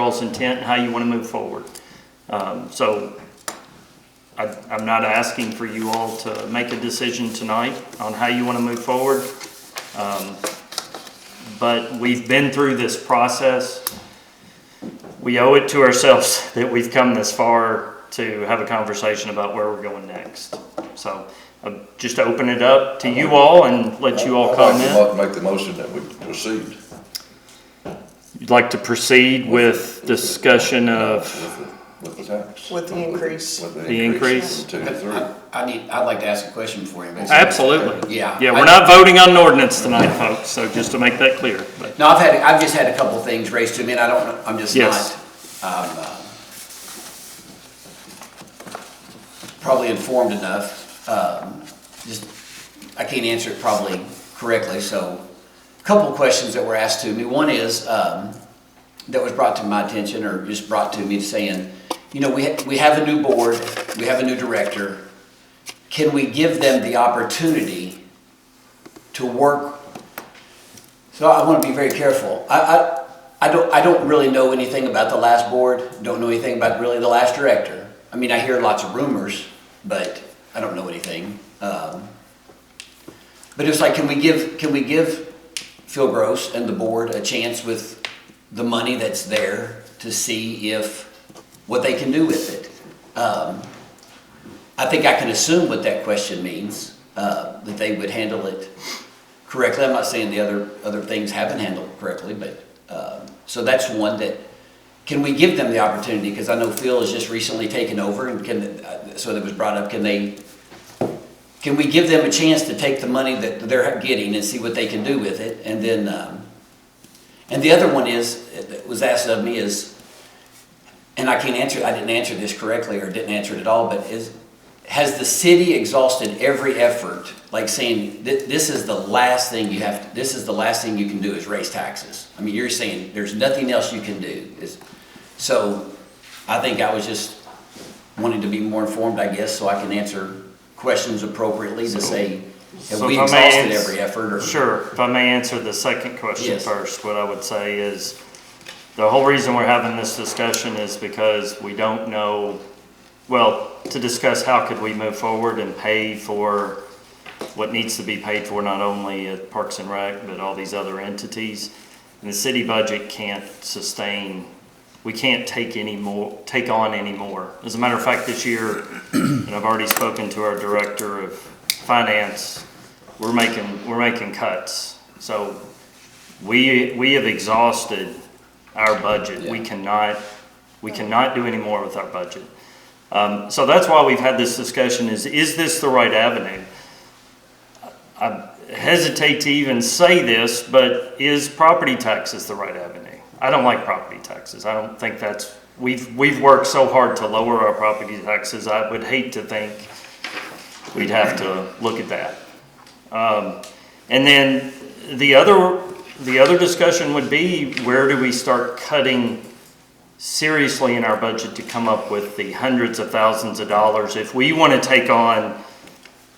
y'all's intent and how you want to move forward. So I'm not asking for you all to make a decision tonight on how you want to move forward. But we've been through this process. We owe it to ourselves that we've come this far to have a conversation about where we're going next. So just open it up to you all and let you all comment. I'd like to make the motion that we proceed. You'd like to proceed with discussion of With the tax. With the increase. With the increase? from 2 to 3. I'd like to ask a question for you. Absolutely. Yeah. Yeah, we're not voting on an ordinance tonight, folks, so just to make that clear. But No, I've just had a couple things raised to me, and I don't know, I'm just Yes. not, probably informed enough. I can't answer it probably correctly, so a couple questions that were asked to me. One is, that was brought to my attention, or just brought to me, saying, you know, we have a new board, we have a new director. Can we give them the opportunity to work? So I want to be very careful. I don't really know anything about the last board, don't know anything about really the last director. I mean, I hear lots of rumors, but I don't know anything. But it's like, can we give Phil Gross and the board a chance with the money that's there to see what they can do with it? I think I can assume what that question means, that they would handle it correctly. I'm not saying the other things haven't handled correctly, but so that's one that, can we give them the opportunity? Because I know Phil has just recently taken over, and so that was brought up, can we give them a chance to take the money that they're getting and see what they can do with it? And then, and the other one that was asked of me is, and I didn't answer this correctly, or didn't answer it at all, but has the city exhausted every effort, like saying this is the last thing this is the last thing you can do is raise taxes? I mean, you're saying there's nothing else you can do. So I think I was just wanting to be more informed, I guess, so I can answer questions appropriately to say, have we exhausted every effort? Or? Sure. If I may answer the second question Yes. first, what I would say is the whole reason we're having this discussion is because we don't know, well, to discuss how could we move forward and pay for what needs to be paid for, not only at Parks and Rec, but all these other entities. And the city budget can't sustain, we can't take on any more. As a matter of fact, this year, and I've already spoken to our director of finance, we're making cuts. So we have exhausted our budget. Yeah. We cannot do any more with our budget. So that's why we've had this discussion is this the right avenue? I hesitate to even say this, but is property taxes the right avenue? I don't like property taxes. I don't think we've worked so hard to lower our property taxes. I would hate to think we'd have to look at that. And then the other discussion would be, where do we start cutting seriously in our budget to come up with the hundreds of thousands of dollars? If we want to take on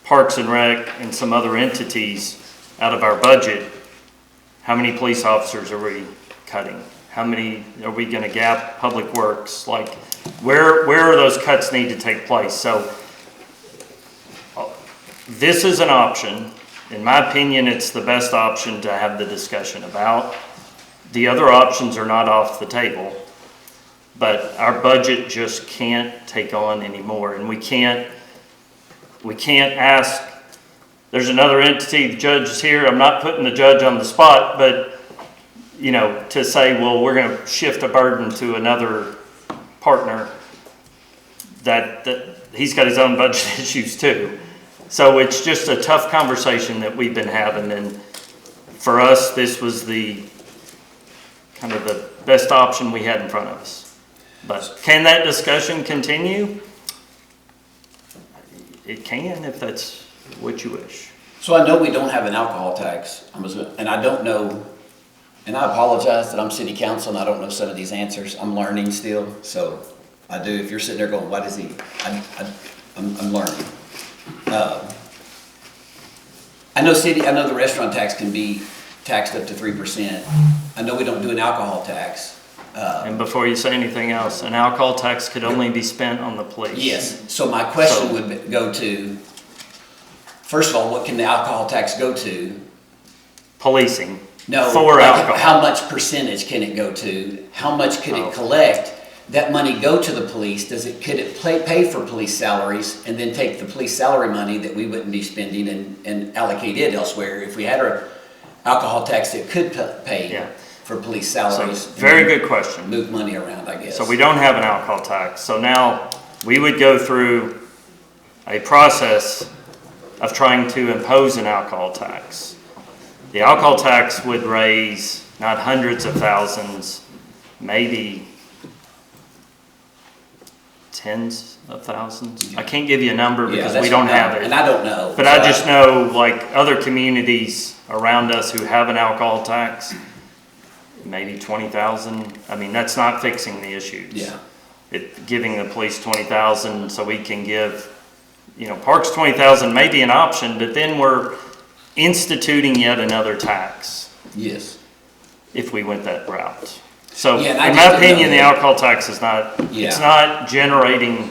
Parks and Rec and some other entities out of our budget, how many police officers are we cutting? How many are we going to gap Public Works? Like, where are those cuts need to take place? So this is an option. In my opinion, it's the best option to have the discussion about. The other options are not off the table, but our budget just can't take on anymore. And we can't ask, there's another entity, the judge is here, I'm not putting the judge on the spot, but to say, well, we're going to shift a burden to another partner, that he's got his own budget issues too. So it's just a tough conversation that we've been having, and for us, this was the kind of the best option we had in front of us. But can that discussion continue? It can, if that's what you wish. So I know we don't have an alcohol tax, and I don't know, and I apologize that I'm city council and I don't know some of these answers. I'm learning still, so I do. If you're sitting there going, "What is he?" I'm learning. I know the restaurant tax can be taxed up to 3%. I know we don't do an alcohol tax. And before you say anything else, an alcohol tax could only be spent on the police. Yes, so my question So- would go to, first of all, what can the alcohol tax go to? Policing. No, For like, alcohol. how much percentage can it go to? How much could Oh. it collect? That money go to the police? Could it pay for police salaries and then take the police salary money that we wouldn't be spending and allocate it elsewhere? If we had our alcohol tax, it could pay Yeah. for police So, salaries. very good question. Move money around, I guess. So we don't have an alcohol tax. So now we would go through a process of trying to impose an alcohol tax. The alcohol tax would raise not hundreds of thousands, maybe tens of thousands. I can't give you a number Yeah, because that's we don't what- have And it. I don't know. But I just know, like, other communities around us who have an alcohol tax, maybe 20,000. I mean, that's not fixing the issues. Yeah. Giving the police 20,000 so we can give, parks 20,000 may be an option, but then we're instituting yet another tax Yes. if we went that route. So Yeah, and I in just my didn't know opinion, the that. alcohol tax is not, Yeah. it's not generating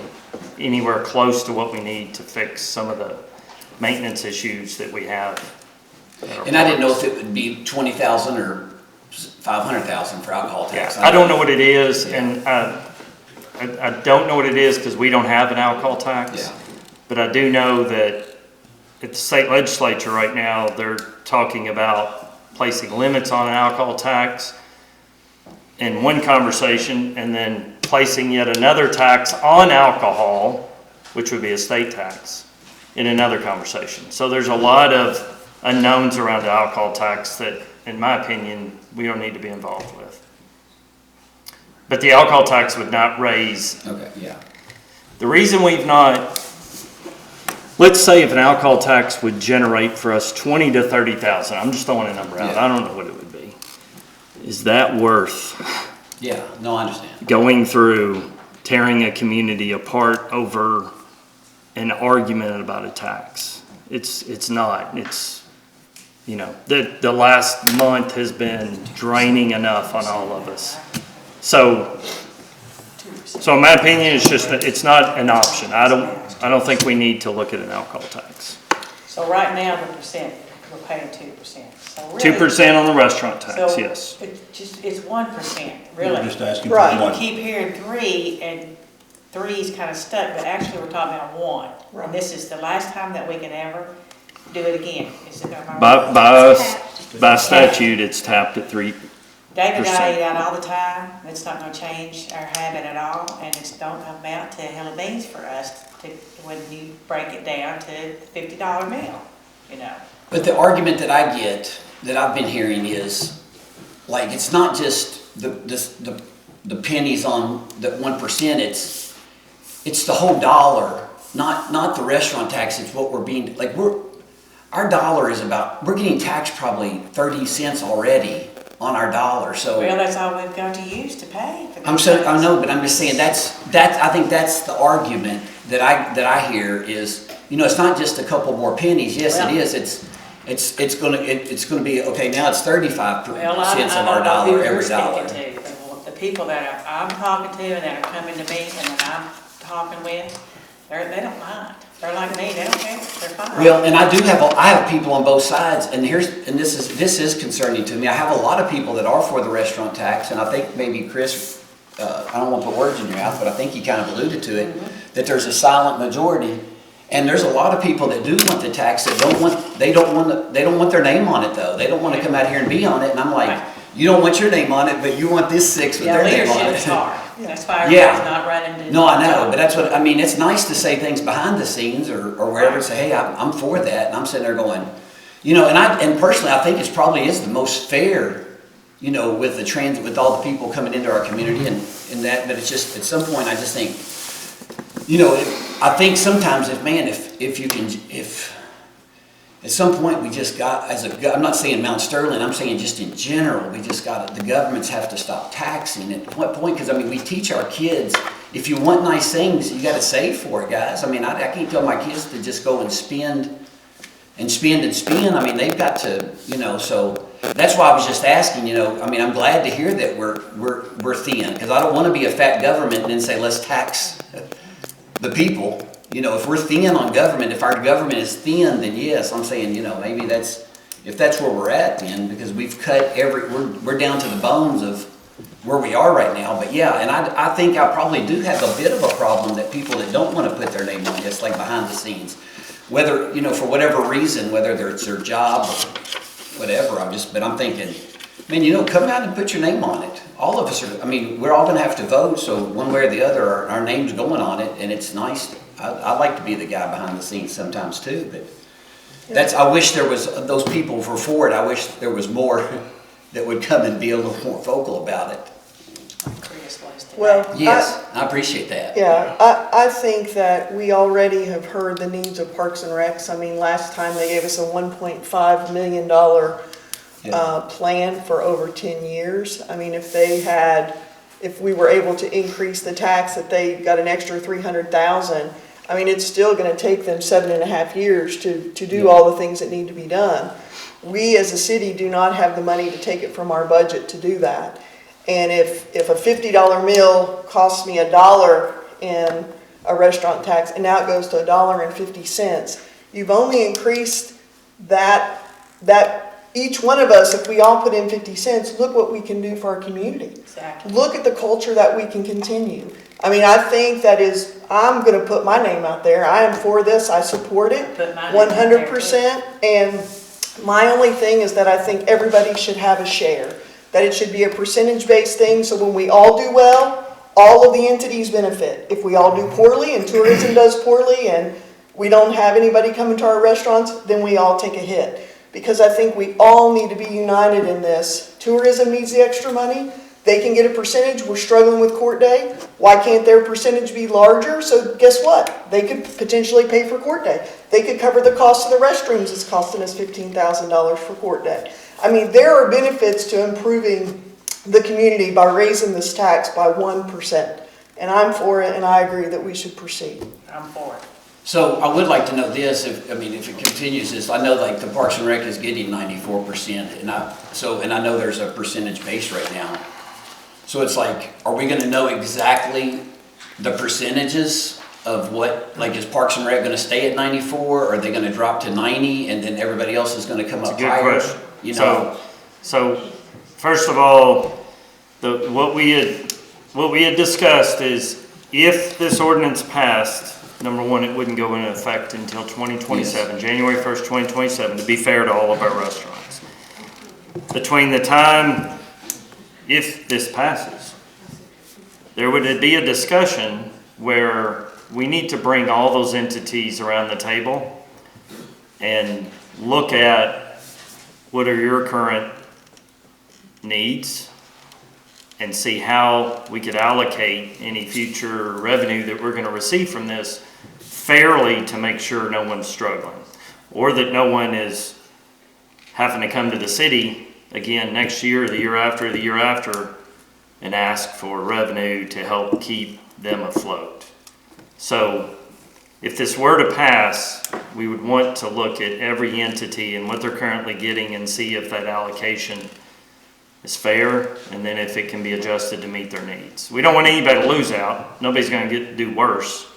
anywhere close to what we need to fix some of the maintenance issues that we have. at our And I didn't know parks. if it would be 20,000 or 500,000 for alcohol Yeah, tax. I don't know what it is, Yeah. and I don't know what it is because we don't have an alcohol tax. Yeah. But I do know that at the state legislature right now, they're talking about placing limits on an alcohol tax in one conversation, and then placing yet another tax on alcohol, which would be a state tax, in another conversation. So there's a lot of unknowns around the alcohol tax that, in my opinion, we don't need to be involved with. But the alcohol tax would not raise, Okay, yeah. the reason we've not, let's say if an alcohol tax would generate for us 20 to 30,000, I'm just throwing a number out, Yeah. I don't know what it would be. Is that worth Yeah, no, I understand. going through tearing a community apart over an argument about a tax? It's not, the last month has been draining enough on all of us. So in my opinion, it's just, it's not an option. I don't think we need to look at an alcohol tax. So right now, the percent, we're paying 2%. So really- 2% on the restaurant tax, so yes. It's 1%, We're really. just asking for People one. keep hearing 3, and 3's kind of stuck, but actually we're talking about 1. And this is the last time that we can ever do it again. Is it am I right? By statute, it's tapped at 3. David and I percent. eat out all the time. It's not gonna change our habit at all, and it's don't amount to a hill of beans for us to, when you break it down to $50 meal, But the argument that I get, that I've been hearing is, like, it's not just the pennies on the 1%, it's the whole dollar, not the restaurant tax, it's what we're being, like, our dollar is about, we're getting taxed probably 30 cents already on our dollar, so. Well, that's all we've got to use to pay for I things. know, but I'm just saying I think that's the argument that I hear is, it's not just a couple more pennies. Yes, Well- it is. It's gonna be, okay, now it's 35 Well, I cents don't of our know dollar, who you're every speaking dollar. to. The people that I'm talking to and that are coming to me and that I'm talking with, they don't mind. They're like me, they don't care, they're fine. Well, and I have people on both sides, and this is concerning to me. I have a lot of people that are for the restaurant tax, and I think maybe Chris, I don't want to put words in your mouth, but I think he kind of alluded to it, that there's a silent majority. And there's a lot of people that do want the tax that they don't want their name on it though. They don't want to come out here and be on it. And I'm like, Right. you don't want your name on it, but you want this 6 with Yeah, their name on leadership it. is hard. That's why Yeah. everybody's not running to. No, I know, but that's what, I mean, it's nice to say things behind the scenes or wherever and say, hey, I'm for that. And I'm sitting there going, and personally, I think it's probably is the most fair, with the transit, with all the people coming into our community and that, but it's just, at some point, I just think, I think sometimes if at some point we just got, I'm not saying Mount Sterling, I'm saying just in general, the governments have to stop taxing. At what point? Because we teach our kids, if you want nice things, you got to save for it, guys. I can't tell my kids to just go and spend. They've got to, so that's why I was just asking, you know, I mean, I'm glad to hear that we're thin, because I don't want to be a fat government and then say, let's tax the people. You know, if we're thin on government, if our government is thin, then yes, I'm saying, you know, maybe if that's where we're at then, because we've cut we're down to the bones of where we are right now. But yeah, and I think I probably do have a bit of a problem that people that don't want to put their name on this, like behind the scenes, whether, you know, for whatever reason, whether it's their job or whatever, but I'm thinking, man, you know, come out and put your name on it. All of us are, I mean, we're all gonna have to vote, so one way or the other, our name's going on it, and it's nice. I'd like to be the guy behind the scenes sometimes too, but I wish there was, those people were for it, I wish there was more that would come and be a little more vocal about it. Well, Yes, I appreciate that. yeah, I think that we already have heard the needs of Parks and Recs. I mean, last time they gave us a $1.5 million plan for over 10 years. I mean, if we were able to increase the tax, that they got an extra 300,000, I mean, it's still gonna take them 7.5 years to do all the things that need to be done. We as a city do not have the money to take it from our budget to do that. And if a $50 meal costs me $1 in a restaurant tax, and now it goes to $1.50, you've only increased that each one of us, if we all put in 50 cents, look what we can do for our community. Exactly. Look at the culture that we can continue. I mean, I think I'm gonna put my name out there. I am for this, I support it, Put my name out there, 100%. And my only thing is that I think everybody should have a share. That it should be a percentage-based thing, so when we all do well, all of the entities benefit. If we all do poorly and tourism does poorly and we don't have anybody coming to our restaurants, then we all take a hit. Because I think we all need to be united in this. Tourism needs the extra money. They can get a percentage. We're struggling with court day. Why can't their percentage be larger? So guess what? They could potentially pay for court day. They could cover the cost of the restrooms. It's costing us $15,000 for court day. I mean, there are benefits to improving the community by raising this tax by 1%. And I'm for it, and I agree that we should proceed. I'm for it. So I would like to know this, if it continues this, I know like the Parks and Rec is getting 94%, and I know there's a percentage base right now. So it's like, are we gonna know exactly the percentages of what, like is Parks and Rec gonna stay at 94, or are they gonna drop to 90, and then everybody else is gonna come up Good higher? question. You know? So first of all, what we had discussed is if this ordinance passed, number one, it wouldn't go into effect until 2027, January 1st, 2027, to be fair to all of our restaurants. Between the time, if this passes, there would be a discussion where we need to bring all those entities around the table and look at what are your current needs and see how we could allocate any future revenue that we're going to receive from this fairly to make sure no one's struggling, or that no one is having to come to the city again next year, the year after, and ask for revenue to help keep them afloat. So if this were to pass, we would want to look at every entity and what they're currently getting and see if that allocation is fair, and then if it can be adjusted to meet their needs. We don't want anybody to lose out. Nobody's going to do worse.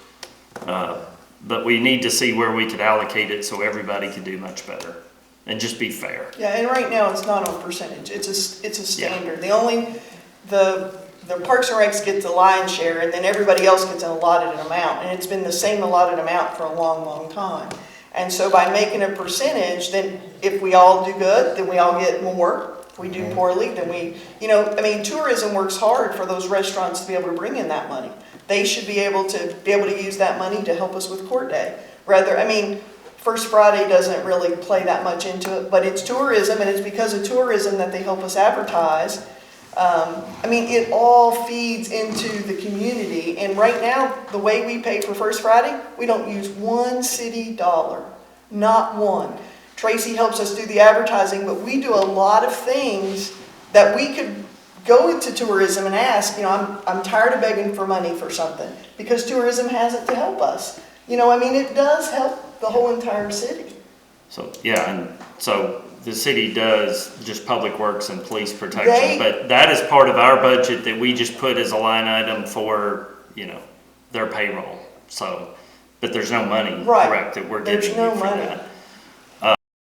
But we need to see where we could allocate it so everybody could do much better and just be fair. Yeah, and right now it's not on percentage. It's a standard. The Parks and Recs get the lion's share, and then everybody else gets an allotted amount, and it's been the same allotted amount for a long, long time. And so by making a percentage, then if we all do good, then we all get more. If we do poorly, then tourism works hard for those restaurants to be able to bring in that money. They should be able to use that money to help us with court day. First Friday doesn't really play that much into it, but it's tourism, and it's because of tourism that they help us advertise. It all feeds into the community, and right now, the way we pay for First Friday, we don't use one city dollar, not one. Tracy helps us do the advertising, but we do a lot of things that we could go into tourism and ask, I'm tired of begging for money for something, because tourism has it to help us. It does help the whole entire city. So, yeah, and so the city does just public works and police They- protection, but that is part of our budget that we just put as a line item for, you know, their payroll, so, but there's no money, Right. correct, that we're There's giving you no for money. that.